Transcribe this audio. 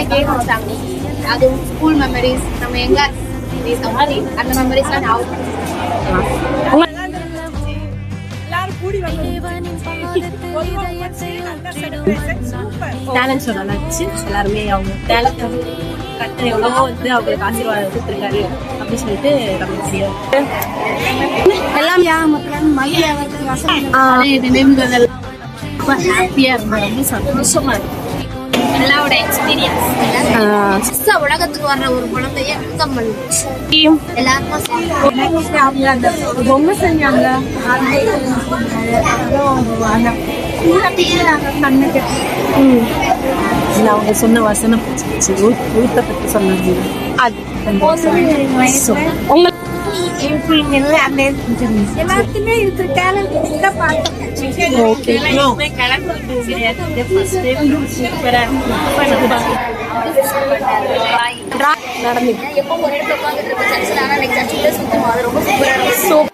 சரியான கேக் வச்சாங்க. அது ஸ்கூல் மெமரிஸ், நம்ம எங்க அந்த மெமரிஸ்லாம் ஞாபகம். டேலண்ட் ஷோ நல்லா இருந்துச்சு. எல்லாருமே அவங்க டேலண்ட் கட்டு எவ்வளவோ வந்து அவங்களுக்கு ஆசீர்வாதம் கொடுத்துருக்காரு அப்படின்னு சொல்லிட்டு ரொம்ப ஹாப்பியா இருந்தேன். ரொம்ப சந்தோஷமா இருக்கு எல்லாரோட எக்ஸ்பீரியன்ஸ். உலகத்துக்கு வர்ற ஒரு குழந்தைய வெல்கம் பண்ணுச்சு எல்லாருக்கும். பொம்மை செஞ்சாங்க. அவங்க சொன்ன வசனம் பிடிச்சிருச்சு. ஊத்த பத்தி சொன்னாங்க. அது எல்லாத்துக்குமே இருக்கு டேலண்ட். எப்போ ஒரு இடத்துல உட்காந்துட்டு இருக்க சர்ச்சில், ஆனால் சுத்தமாக ரொம்ப சூப்பராக இருக்கும்.